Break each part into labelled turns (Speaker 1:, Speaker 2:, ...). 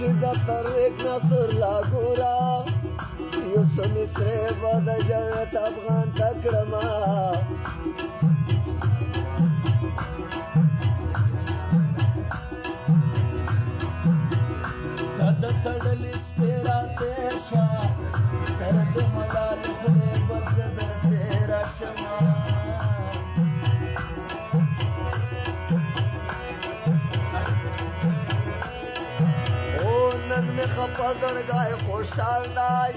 Speaker 1: Cida tarik nasur lagura Yusuf Misri bada jawet Afghan takrama Tada tadali spera tesha Tarad malal khule bazadar tera shama खपा जड़गाए खुशहाल दाई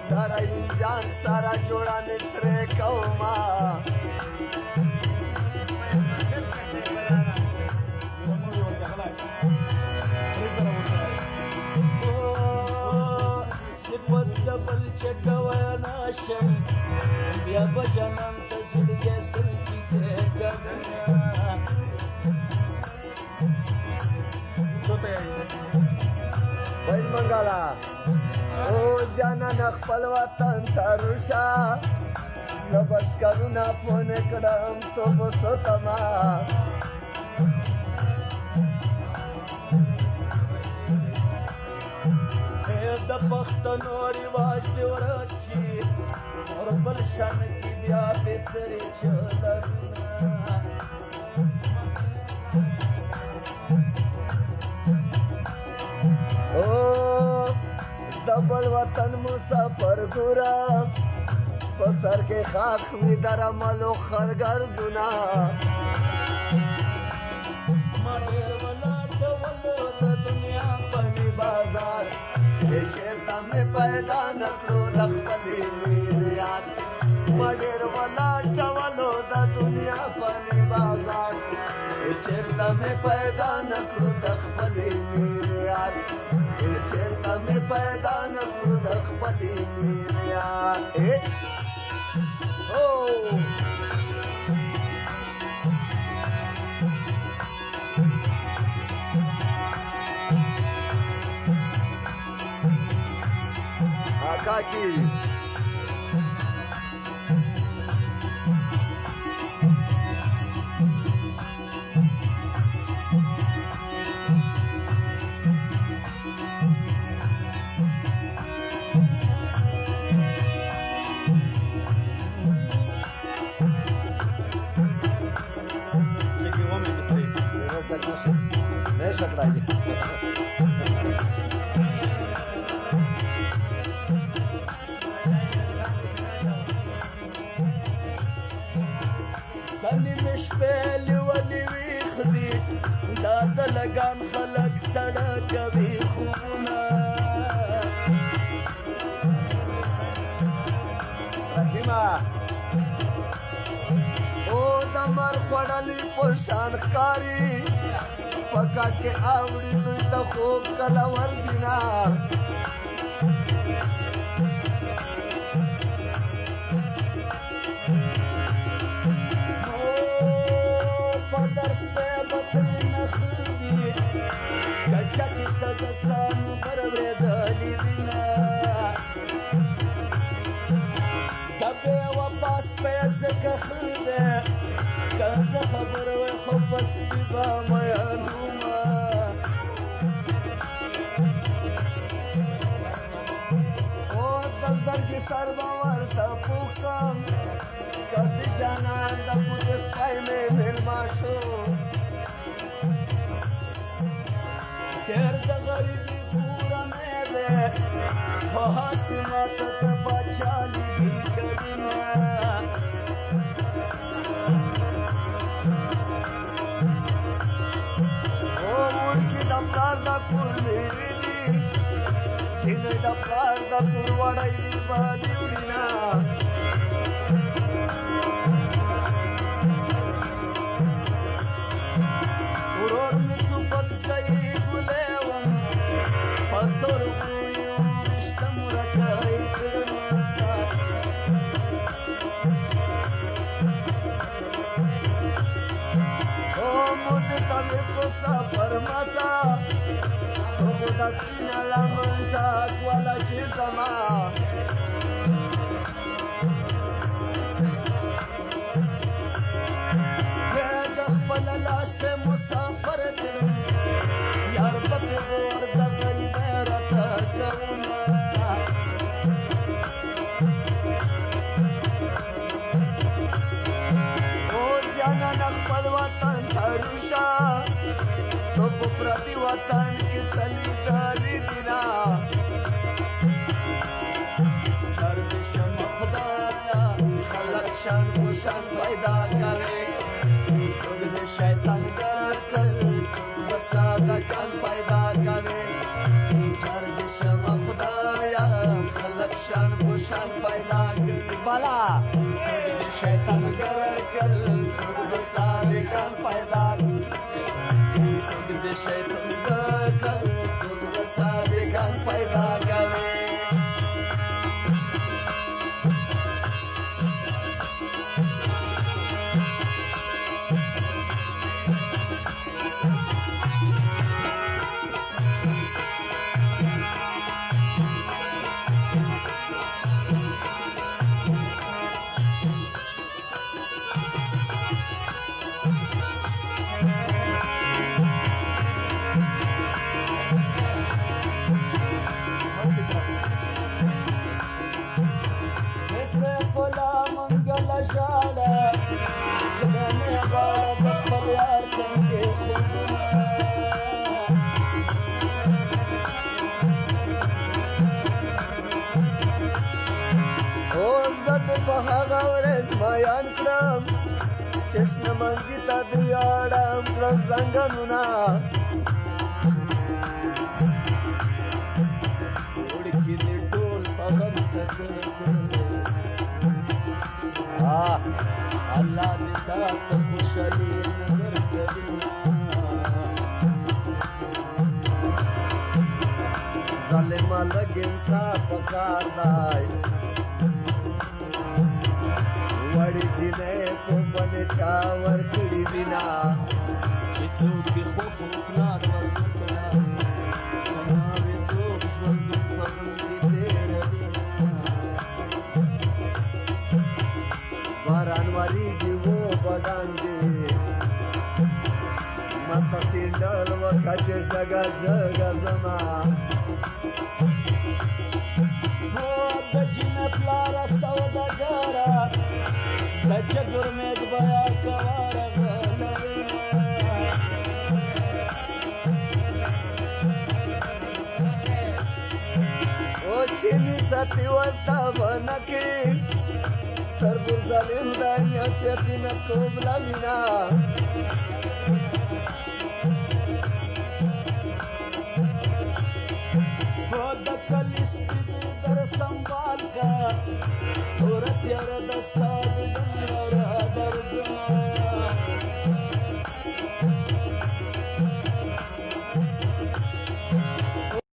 Speaker 1: दारा इंजान सारा जोड़ा मिसरे कौमा सिपत डबल चकवाया नाशम बिया बजानम तसड़ के सल्की से गगना Mangala O jana nakhpal watan tarusha Zabash karuna pone kadam to bosotama Da pakhtano rivaj de warachi Aur balshan ki bya besare chalarna double वतन मुसाफर गुरा पसर के खाक विदर मलो खरगर गुना मगर वाला डबल दुनिया पनी बाजार ये चेता में पैदा नकलो रखली मीरियात मगर वाला डबल दुनिया पनी बाजार ये चेता में पैदा नकलो रखली मीरियात चेता में पैदा न खुद खपली मीरिया ओ आका की नहीं सकड़ाएंगे तनी مشبل ولي ويخدي داد لقان خلق سڑک بھی خوبنا رحیمہ او دمر خوڑلی پوشان خکاری پکاٹ کے آوڑی دوی تا خوب کلاور دینا پدرس پہ بطری نخبی کچھتی سدسان برور دالی بینا دبے و پاس پہ زکا خودے کاز خبر و خوبس بیبا میانوما او دزر کی سر باور تا پوکم کدی جانان دا پولیس پائی میں مل ماشو تیر دا غریبی پورا میں دے حاسمات تا بچالی بھی کبینا دفتر دا کور میری دی چینه دفتر دا کور وڑای دی بادی وڑینا ورور می تو پک سایی گلیوان پتر گویو مشتم رکای کرنا او مدتا می پسا پرماتا Dasina la manta kuala chizama Dakhbala la se musafar kar Yar bakor da तो प्रति वतन की चली दली बिना शर्दिशम खुदाया खलक शान कुशान पैदा करे सुगद शैतान कर बसादा जान पैदा करे शर्दिशम खुदाया खलक शान कुशान पैदा करे बाला सुगद शैतान कर बसादा जान पैदा सुगद शैतान कर बसादा जान पैदा करे चष्ण मंगिता दियाडम प्रसंगनुना उड़की दे टोल पवन अल्लाह देता तो खुशली नजर करीना जालिमा लगे इंसाफ पकार दाय वड़ी जिने को बने चावर कुड़ी बिना किचू की خوف نار ورکړه تناوي تو ژوند پرندي تیر بنا باران واري دی वो बडान दे मत सिंडल वकाचे जगा जगा जमा वो दजिन प्लारा सौदागरा दजगुर में बया कवारा चीनी सतीवरता बनके तरबुजालिम दानिया सेतीन कोबला बिना होद कलिस्ती दर संभाल का औरत यार दस्ता